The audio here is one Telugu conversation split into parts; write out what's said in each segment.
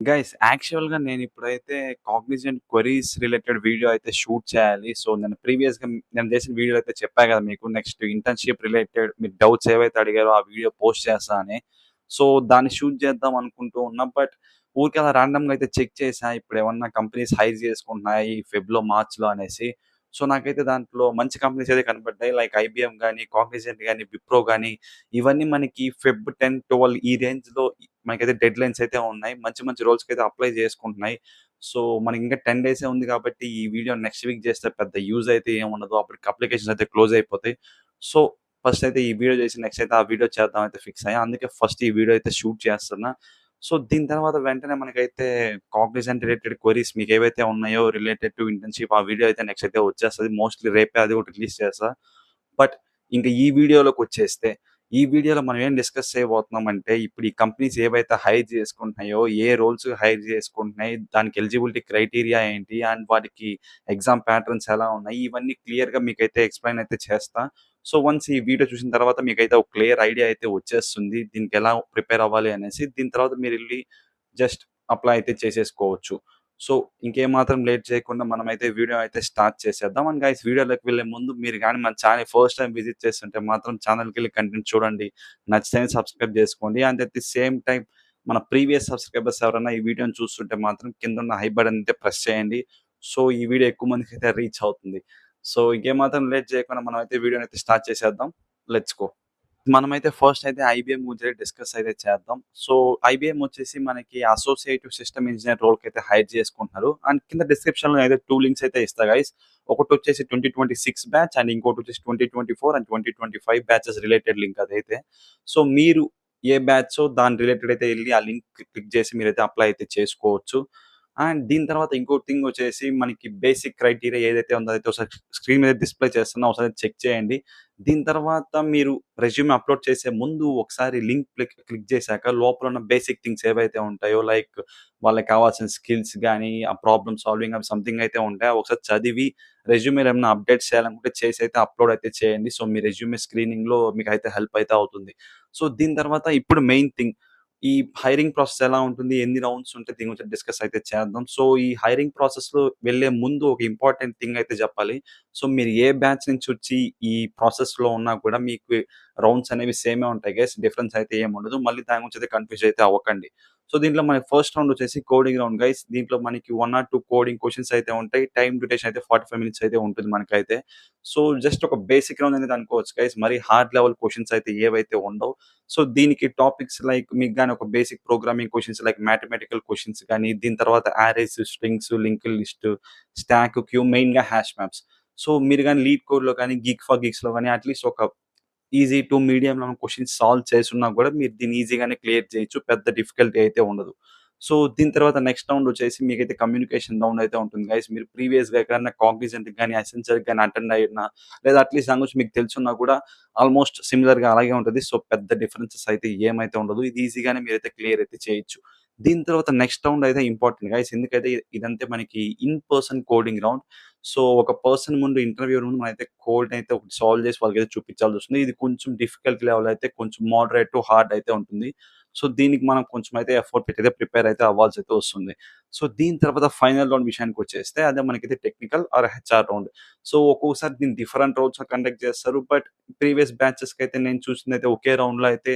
గైస్ యాక్చువల్‌గా నేనిప్పుడైతే కాగ్నిజెంట్ క్వెరీస్ రిలేటెడ్ వీడియో అయితే షూట్ చేయాలి. సో, నేను ప్రీవియస్‌గా నేను చేసిన వీడియోలో అయితే చెప్పా కదా మీకు. నెక్స్ట్ ఇంటర్న్‌షిప్ రిలేటెడ్ మీరు డౌట్స్ ఏవైతే అడిగారో ఆ వీడియో పోస్ట్ చేస్తా అని. సో, దాన్ని షూట్ చేద్దాం అనుకుంటూ ఉన్నా. బట్ ఊరికే అలా రాండమ్‌గా అయితే చెక్ చేశా. ఇప్పుడేమన్నా కంపెనీస్ హైర్ చేసుకుంటున్నాయి ఈ ఫెబ్‌లో, మార్చ్‌లో అనేసి. సో, నాకైతే దాంట్లో మంచి కంపెనీస్ అయితే కనపడ్డాయి. లైక్ ఐబీఎం గాని, కాగ్నిజెంట్ గాని, విప్రో గాని ఇవన్నీ మనకి ఫెబ్ 10, 12 ఈ రేంజ్‌లో మనకైతే డెడ్‌లైన్స్ అయితే ఉన్నాయి. మంచి మంచి రోల్స్‌కైతే అప్లై చేసుకుంటున్నాయి. సో, మనకింకా 10 డేసే ఉంది కాబట్టి ఈ వీడియో నెక్స్ట్ వీక్ చేస్తే పెద్ద యూజ్ అయితే ఏముండదు. అప్పటికి అప్లికేషన్స్ అయితే క్లోజ్ అయిపోతాయి. సో, ఫస్ట్ అయితే ఈ వీడియో చేసి నెక్స్ట్ అయితే ఆ వీడియో చేద్దాం అయితే ఫిక్స్ అయ్యా. అందుకే ఫస్ట్ ఈ వీడియో అయితే షూట్ చేస్తున్నా. సో, దీని తర్వాత వెంటనే మనకైతే కాగ్నిజెంట్ రిలేటెడ్ క్వెరీస్ మీకేవైతే ఉన్నాయో రిలేటెడ్ టు ఇంటర్న్‌షిప్ ఆ వీడియో అయితే నెక్స్ట్ అయితే వచ్చేస్తది. మోస్ట్‌లీ రేపే అది కూడా రిలీజ్ చేస్తా. బట్ ఇంక ఈ వీడియోలోకొచ్చేస్తే, ఈ వీడియోలో మనం ఏం డిస్కస్ చేయబోతున్నామంటే, ఇప్పుడు ఈ కంపెనీస్ ఏవైతే హైర్ చేసుకుంటున్నాయో, ఏ రోల్స్ హైర్ చేసుకుంటున్నాయి, దానికి ఎలిజిబిలిటీ క్రైటీరియా ఏంటి, అండ్ వాటికి ఎగ్జామ్ ప్యాటర్న్స్ ఎలా ఉన్నాయి, ఇవన్నీ క్లియర్‌గా మీకైతే ఎక్స్‌ప్లెయిన్ అయితే చేస్తా. సో, వన్స్ ఈ వీడియో చూసిన తర్వాత మీకైతే ఒక క్లియర్ ఐడియా అయితే వచ్చేస్తుంది. దీనికెలా ప్రిపేర్ అవ్వాలి అనేసి. దీని తర్వాత మీరెళ్లి జస్ట్ అప్లై అయితే చేసేసుకోవచ్చు. సో, ఇంకేమాత్రం లేట్ చేయకుండా మనమైతే వీడియో అయితే స్టార్ట్ చేసేద్దాం. అండ్ గైస్ వీడియోలోకి వెళ్ళే ముందు మీరు గాని మన ఛానెల్ ఫస్ట్ టైమ్ విజిట్ చేస్తుంటే మాత్రం ఛానెల్‌కెళ్ళి కంటెంట్ చూడండి. నచ్చితేనే సబ్స్క్రైబ్ చేసుకోండి. And at the same time మన ప్రీవియస్ సబ్స్క్రైబర్స్ ఎవరైనా ఈ వీడియోని చూస్తుంటే మాత్రం కిందున్న ఐ బటన్ అయితే ప్రెస్ చేయండి. సో, ఈ వీడియో ఎక్కువ మందికైతే రీచ్ అవుతుంది. సో, ఇంకేమాత్రం లేట్ చేయకుండా మనమైతే వీడియోనైతే స్టార్ట్ చేసేద్దాం. Let's go. మనమైతే ఫస్ట్ అయితే ఐబీఎం గురించి డిస్కస్ అయితే చేద్దాం. సో, ఐబీఎం వచ్చేసి మనకి అసోసియేటివ్ సిస్టమ్ ఇంజినీర్ రోల్‌కైతే హైర్ చేసుకుంటున్నారు. అండ్ కింద డిస్క్రిప్షన్‌లో అయితే 2 లింక్స్ అయితే ఇస్తా గైస్. ఒకటొచ్చేసి 2026 బ్యాచ్ అండ్ ఇంకోటొచ్చేసి 2024 అండ్ 2025 బ్యాచెస్ రిలేటెడ్ లింక్ అదైతే. సో, మీరు ఏ బ్యాచో దాని రిలేటెడ్ అయితే ఎళ్లి ఆ లింక్ క్లిక్ చేసి మీరైతే అప్లై అయితే చేసుకోవచ్చు. అండ్ దీని తర్వాత ఇంకో థింగ్ వచ్చేసి మనకి బేసిక్ క్రైటీరియా ఏదైతే ఉందో అదైతే ఒకసారి స్క్రీన్ మీద డిస్‌ప్లే చేస్తున్నా ఒకసారి చెక్ చేయండి. దీని తర్వాత మీరు రెజ్యూమ్ అప్‌లోడ్ చేసే ముందు ఒకసారి లింక్ క్లిక్ చేశాక లోపల ఉన్న బేసిక్ థింగ్స్ ఏవైతే ఉంటాయో లైక్ వాళ్ళకి కావాల్సిన స్కిల్స్ గాని, ఆ ప్రాబ్లమ్ సాల్వింగ్ అవి సంథింగ్ అయితే ఉంటాయి. అవి ఒకసారి చదివి రెజ్యూమ్‌లో ఏమన్నా అప్‌డేట్స్ చేయాలనుకుంటే చేసి అయితే అప్‌లోడ్ అయితే చేయండి. సో, మీ రెజ్యూమే స్క్రీనింగ్‌లో మీకైతే హెల్ప్ అయితే అవుతుంది. సో, దీని తర్వాత ఇప్పుడు మెయిన్ థింగ్ ఈ హైరింగ్ ప్రాసెస్ ఎలా ఉంటుంది? ఎన్ని రౌండ్స్ ఉంటాయి? దీని గురించి డిస్కస్ అయితే చేద్దాం. సో, ఈ హైరింగ్ ప్రాసెస్‌లో వెళ్ళే ముందు ఒక ఇంపార్టెంట్ థింగ్ అయితే చెప్పాలి. సో, మీరు ఏ బ్యాచ్ నుంచొచ్చి ఈ ప్రాసెస్‌లో ఉన్నా కూడా మీకు రౌండ్స్ అనేవి సేమే ఉంటాయి గైస్. డిఫరెన్స్ అయితే ఏముండదు. మళ్ళీ దాని గురించి అయితే కన్‌ఫ్యూజ్ అయితే అవ్వకండి. సో, దీంట్లో మనకి ఫస్ట్ రౌండ్ వచ్చేసి కోడింగ్ రౌండ్ గైస్. దీంట్లో మనకి 1 ఆర్ 2 కోడింగ్ క్వెషన్స్ అయితే ఉంటాయి. టైమ్ డ్యూరేషన్ అయితే 45 మినిట్స్ అయితే ఉంటుంది మనకైతే. సో, జస్ట్ ఒక బేసిక్ రౌండ్ అనేది అనుకోవచ్చు గైస్. మరి హార్డ్ లెవెల్ క్వెషన్స్ అయితే ఏవైతే ఉండవు. సో, దీనికి టాపిక్స్ లైక్ మీకు గాని ఒక basic programming questions like mathematical questions గాని, దీని తర్వాత arrays, strings, linked list, stack, queue మెయిన్‌గా హాష్ మ్యాప్స్. సో, మీరు గాని లీడ్ కోడ్‌లో గాని, గీక్ ఫర్ గీక్స్‌లో గాని అట్‌లీస్ట్ ఒక easy to medium level questions solve చేసున్నా కూడా మీరు దీన్ని ఈజీగానే క్లియర్ చేయొచ్చు. పెద్ద డిఫికల్టీ అయితే ఉండదు. సో, దీని తర్వాత నెక్స్ట్ రౌండ్ వచ్చేసి మీకైతే కమ్యూనికేషన్ రౌండ్ అయితే ఉంటుంది గైస్. మీరు ప్రీవియస్‌గా ఎక్కడన్నా కాగ్నిజెంట్‌కి గాని, అసెంచర్‌కి గాని అటెండ్ అయ్యున్నా లేదా అట్‌లీస్ట్ దాని గురించి మీకు తెలిసున్నా కూడా ఆల్‌మోస్ట్ సిమిలర్‌గా అలాగే ఉంటది. సో, పెద్ద డిఫరెన్సెస్ అయితే ఏమైతే ఉండదు. ఇది ఈజీగానే మీరైతే క్లియర్ అయితే చేయొచ్చు. దీని తర్వాత నెక్స్ట్ రౌండ్ అయితే ఇంపార్టెంట్ గైస్. ఎందుకైతే ఇదంతే మనకి in person coding round. So, ఒక పర్సన్ ముందు ఇంటర్వ్యూ ముందు మనమైతే కోడ్‌నైతే ఒకటి సాల్వ్ చేసి వాళ్ళకైతే చూపించాల్సొస్తుంది. ఇది కొంచెం డిఫికల్ట్ లెవెల్ అయితే కొంచెం మోడరేట్ టు హార్డ్ అయితే ఉంటుంది. సో, దీనికి మనం కొంచెం అయితే ఎఫర్ట్ పెట్టి అయితే ప్రిపేర్ అయితే అవ్వాల్సయితే వస్తుంది. సో, దీని తర్వాత ఫైనల్ రౌండ్ విషయానికొచ్చేస్తే అదే మనకైతే technical are HR round. So, ఒక్కొక్కసారి దీన్ని డిఫరెంట్ రౌండ్స్‌లో కండక్ట్ చేస్తారు. బట్ ప్రీవియస్ బ్యాచెస్‌కైతే నేను చూసిందైతే ఒకే రౌండ్‌లో అయితే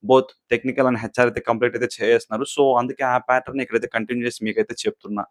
బోత్ టెక్నికల్ అండ్ హెచ్ఆర్ అయితే కంప్లీట్ అయితే చేసేస్తున్నారు. సో, అందుకే ఆ ప్యాటర్న్ ఇక్కడైతే కంటిన్యూ చేసి మీకైతే చెప్తున్నా.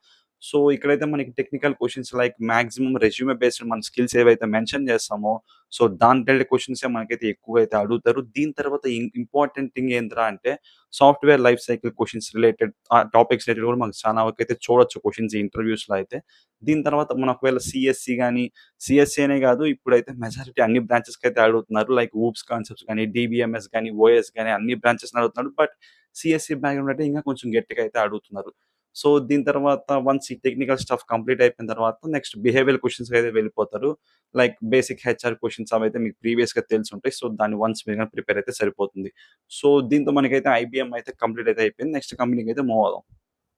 సో, ఇక్కడైతే మనకి technical questions like maximum resume based మన స్కిల్స్ ఏవైతే మెన్షన్ చేస్తామో, సో, దాని రిలేటెడ్ క్వెషన్సే మనకైతే ఎక్కువగా అయితే అడుగుతారు. దీని తర్వాత ఇంపార్టెంట్ థింగ్ ఏంట్రా అంటే software life cycle questions related topics related కూడా మనకు చాలా వరకైతే చూడొచ్చు క్వెషన్స్ ఈ ఇంటర్‌వ్యూస్‌లో అయితే. దీని తర్వాత మనం ఒకవేళ సీఎస్‌సి గాని, సీఎస్‌సి అనే కాదు ఇప్పుడైతే మెజారిటీ అన్ని బ్రాంచెస్‌కైతే అడుగుతున్నారు. లైక్ ఊప్స్ కాన్సెప్ట్స్ గాని, డీబీఎంఎస్ గాని, ఓఎస్ గాని అన్ని బ్రాంచెస్‌ని అడుగుతున్నారు. బట్ సీఎస్‌సి బ్యాక్‌గ్రౌండ్ అంటే ఇంకా కొంచెం గట్టిగా అయితే అడుగుతున్నారు. సో, దీని తర్వాత వన్స్ ఈ టెక్నికల్ స్టఫ్ కంప్లీట్ అయిపోయిన తర్వాత నెక్స్ట్ బిహేవియరల్ క్వెషన్స్‌కైతే వెళ్ళిపోతారు. లైక్ బేసిక్ హెచ్ఆర్ క్వెషన్స్ అవైతే మీకు ప్రీవియస్‌గా తెలిసుంటాయి. సో, దాన్ని వన్స్ మీరు గాని ప్రిపేర్ అయితే సరిపోతుంది. సో, దీంతో మనకైతే ఐబీఎం అయితే కంప్లీట్ అయితే అయిపోయింది. నెక్స్ట్ కంపెనీకైతే మూవ్ అవుదాం.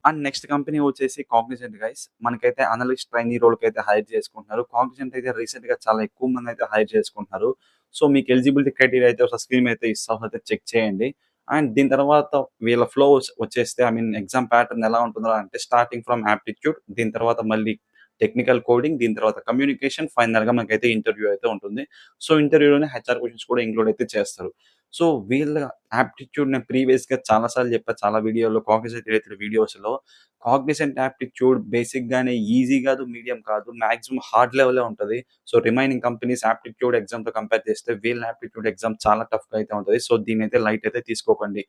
అండ్ నెక్స్ట్ కంపెనీ వచ్చేసి కాగ్నిజెంట్ గైస్. మనకైతే అనలిస్ట్ ట్రైనీ రోల్‌కైతే హైర్ చేసుకుంటున్నారు. కాగ్నిజెంట్ అయితే రీసెంట్‌గా చాలా ఎక్కువ మందైతే హైర్ చేసుకుంటున్నారు. సో, మీకు ఎలిజిబిలిటీ క్రైటీరియా అయితే ఒకసారి స్క్రీన్ మీద అయితే ఇస్తా. ఒకసారి చెక్ చేయండి. అండ్ దీని తర్వాత వీళ్ళ ఫ్లోస్ వచ్చేస్తే ఐ మీన్ ఎగ్జామ్ ప్యాటర్న్ ఎలా ఉంటుందో అంటే స్టార్టింగ్ ఫ్రమ్ యాప్టిట్యూడ్, దీని తర్వాత మళ్ళీ టెక్నికల్ కోడింగ్, దీని తర్వాత కమ్యూనికేషన్, ఫైనల్‌గా మనకైతే ఇంటర్వ్యూ అయితే ఉంటుంది. సో, ఇంటర్వ్యూలోనే హెచ్ఆర్ క్వెషన్స్ కూడా ఇంక్లూడ్ అయితే చేస్తారు. సో, వీళ్ళ యాప్టిట్యూడ్ నేను ప్రీవియస్‌గా చాలా సార్లు చెప్పా చాలా వీడియోలో కాగ్నిజెంట్ రిలేటెడ్ వీడియోస్‌లో. కాగ్నిజెంట్ యాప్టిట్యూడ్ బేసిక్‌గానే ఈజీ కాదు, మీడియం కాదు. మాక్సిమం హార్డ్ లెవెలే ఉంటది. సో, రిమైనింగ్ కంపెనీస్ యాప్టిట్యూడ్ ఎగ్జామ్‌తో కంపేర్ చేస్తే వీళ్ళ యాప్టిట్యూడ్ ఎగ్జామ్ చాలా టఫ్‌గా అయితే ఉంటది. సో, దీన్నైతే లైట్ అయితే తీసుకోకండి.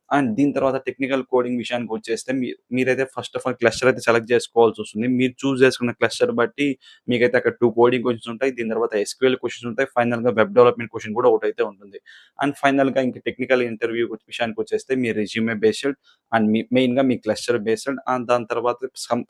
అండ్ దీని తర్వాత టెక్నికల్ కోడింగ్ విషయానికొచ్చేస్తే మీరైతే ఫస్ట్ ఆఫ్ ఆల్ క్లస్టర్ అయితే సెలెక్ట్ చేసుకోవాల్సొస్తుంది. మీరు చూజ్ చేసుకున్న క్లస్టర్ బట్టి మీకైతే అక్కడ 2 కోడింగ్ క్వెషన్స్ ఉంటాయి. దీని తర్వాత ఎస్‌క్యూఎల్ క్వెషన్స్ ఉంటాయి. ఫైనల్‌గా వెబ్ డెవలప్‌మెంట్ క్వెషన్ కూడా ఒకటైతే ఉంటుంది. అండ్ ఫైనల్‌గా ఇంక టెక్నికల్ ఇంటర్వ్యూ విషయానికొచ్చేస్తే మీ రెజ్యూమే బేస్డ్ అండ్ మెయిన్‌గా మీ క్లస్టర్ బేస్డ్ అండ్ దాని తర్వాత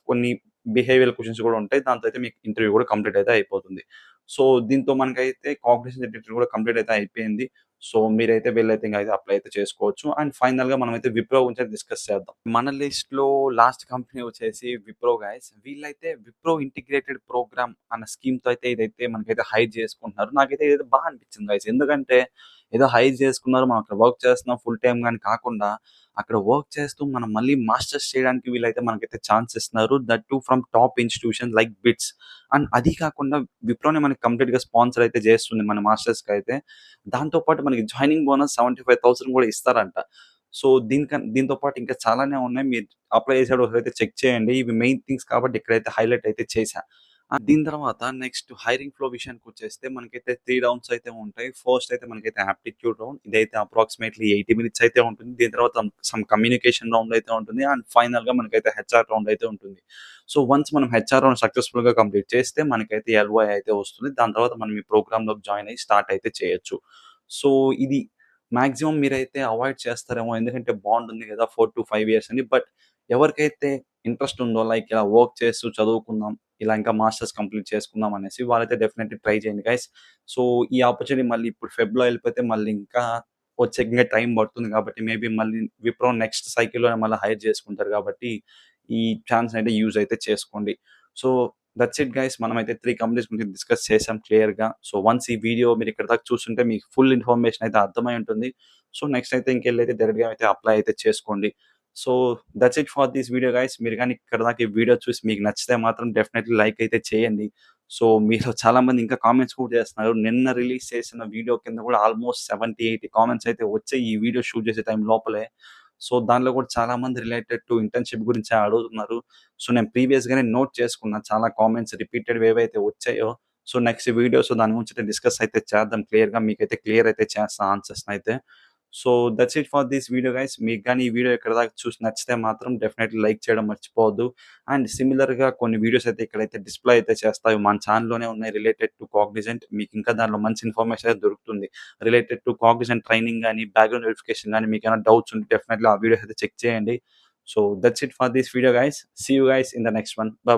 కొన్ని బిహేవియరల్ క్వెషన్స్ కూడా ఉంటాయి. దాంతో అయితే మీకు ఇంటర్వ్యూ కూడా కంప్లీట్ అయితే అయిపోతుంది. సో, దీంతో మనకైతే కాగ్నిషన్ రిలేటెడ్ కూడా కంప్లీట్ అయితే అయిపోయింది. సో, మీరైతే వెళ్లైతే ఇంక అయితే అప్లై అయితే చేసుకోవచ్చు. అండ్ ఫైనల్‌గా మనమైతే విప్రో గురించి డిస్కస్ చేద్దాం. మన లిస్ట్‌లో లాస్ట్ కంపెనీ వచ్చేసి విప్రో గైస్. వీళ్ళైతే విప్రో ఇంటిగ్రేటెడ్ ప్రోగ్రామ్ అన్న స్కీమ్‌తో అయితే ఇదైతే మనకైతే హైర్ చేసుకుంటున్నారు. నాకైతే ఇదైతే అనిపించింది గైస్. ఎందుకంటే ఏదో హైర్ చేసుకున్నారు. మనం అక్కడ వర్క్ చేస్తున్నాం ఫుల్ టైమ్ గాని కాకుండా అక్కడ వర్క్ చేస్తూ మనం మళ్ళీ మాస్టర్స్ చేయడానికి వీళ్ళైతే మనకైతే ఛాన్స్ ఇస్తున్నారు. That two from top institutions like bits. And అది కాకుండా విప్రోనే మనకి కంప్లీట్‌గా స్పాన్సర్ అయితే చేస్తుంది మన మాస్టర్స్‌కైతే. దాంతో పాటు మనకి జాయినింగ్ బోనస్ 75,000 కూడా ఇస్తారంట. సో, దీంతో పాటు ఇంకా చాలానే ఉన్నాయి. మీరు అప్లై చేసేటప్పుడు ఒకసారైతే చెక్ చేయండి. ఇవి మెయిన్ థింగ్స్ కాబట్టి ఇక్కడైతే హైలైట్ అయితే చేశా. దీని తర్వాత నెక్స్ట్ హైరింగ్ ఫ్లో విషయానికొచ్చేస్తే మనకైతే 3 రౌండ్స్ అయితే ఉంటాయి. ఫస్ట్ అయితే మనకైతే యాప్టిట్యూడ్ రౌండ్. ఇదైతే అప్రాక్సిమేట్‌లీ 80 మినిట్స్ అయితే ఉంటుంది. దీని తర్వాత సమ్ కమ్యూనికేషన్ రౌండ్ అయితే ఉంటుంది. అండ్ ఫైనల్‌గా మనకైతే హెచ్ఆర్ రౌండ్ అయితే ఉంటుంది. సో, వన్స్ మనం హెచ్ఆర్ రౌండ్ సక్సెస్‌ఫుల్‌గా కంప్లీట్ చేస్తే మనకైతే ఎల్‌ఓఐ అయితే వస్తుంది. దాని తర్వాత మనం ఈ ప్రోగ్రామ్‌లోకి జాయిన్ అయ్యి స్టార్ట్ అయితే చేయొచ్చు. సో, ఇది మాక్సిమం మీరైతే అవాయిడ్ చేస్తారేమో. ఎందుకంటే బాండ్ ఉంది కదా! 4-5 ఇయర్స్ అని. బట్ ఎవరికైతే ఇంట్రెస్ట్ ఉందో లైక్ ఇలా వర్క్ చేస్తూ చదువుకుందాం, ఇలా ఇంకా మాస్టర్స్ కంప్లీట్ చేసుకుందాం అనేసి వాళ్ళైతే డెఫినెట్‌లీ ట్రై చేయండి గైస్. సో, ఈ ఆపర్చునిటీ మళ్ళీ ఇప్పుడు ఫెబ్‌లో ఎళ్ళిపోతే మళ్ళీ ఇంకా వచ్చే ఇంకా టైం పడుతుంది కాబట్టి మేబీ మళ్ళీ విప్రో నెక్స్ట్ సైకిల్‌లోనే మళ్ళీ హైర్ చేసుకుంటారు కాబట్టి ఈ ఛాన్స్‌నైతే యూజ్ అయితే చేసుకోండి. So, that's it guys. మనమైతే 3 కంపెనీస్ గురించి డిస్కస్ చేసాం క్లియర్‌గా. సో, వన్స్ ఈ వీడియో మీరు ఇక్కడి దాకా చూస్తుంటే మీకు ఫుల్ ఇన్ఫర్మేషన్ అయితే అర్థమై ఉంటుంది. సో, నెక్స్ట్ అయితే ఇంకెళ్ళైతే డైరెక్ట్‌గా అయితే అప్లై అయితే చేసుకోండి. So, that's it for this video guys. మీరు గాని ఇక్కడి దాకా ఈ వీడియో చూసి మీకు నచ్చితే మాత్రం డెఫినెట్‌లీ లైక్ అయితే చేయండి. సో, మీలో చాలామంది ఇంకా కామెంట్స్ కూడా చేస్తున్నారు. నిన్న రిలీజ్ చేసిన వీడియో కింద కూడా ఆల్‌మోస్ట్ 70, 80 కామెంట్స్ అయితే వచ్చాయి ఈ వీడియో షూట్ చేసే టైం లోపలే. సో, దానిలో కూడా చాలామంది రిలేటెడ్ టు ఇంటర్న్‌షిప్ గురించే అడుగుతున్నారు. సో, నేను ప్రీవియస్‌గానే నోట్ చేసుకున్నా చాలా కామెంట్స్ రిపీటెడ్‌వి ఏవైతే వచ్చాయో. సో, నెక్స్ట్ వీడియోస్‌లో దాని గురించి అయితే డిస్కస్ అయితే చేద్దాం క్లియర్‌గా. మీకైతే క్లియర్ అయితే చేస్తా ఆన్సర్స్‌నైతే. So, that's it for this video guys. మీకు గాని ఈ వీడియో ఇక్కడి దాకా చూసి నచ్చితే మాత్రం డెఫినెట్‌లీ లైక్ చేయడం మర్చిపోవద్దు. అండ్ సిమిలర్‌గా కొన్ని వీడియోస్ అయితే ఇక్కడైతే డిస్‌ప్లే అయితే చేస్తా. ఇవి మన ఛానెల్‌లోనే ఉన్నాయి రిలేటెడ్ టు కాగ్నిజెంట్. మీకు ఇంకా దాంట్లో మంచి ఇన్ఫర్మేషన్ అయితే దొరుకుతుంది. రిలేటెడ్ టు కాగ్నిజెంట్ ట్రైనింగ్ గాని, బ్యాక్‌గ్రౌండ్ వెరిఫికేషన్ గాని మీకేమైనా డౌట్స్ ఉంటే డెఫినెట్‌లీ ఆ వీడియోస్ అయితే చెక్ చేయండి. So, that's it for this video guys. See you guys in the next one.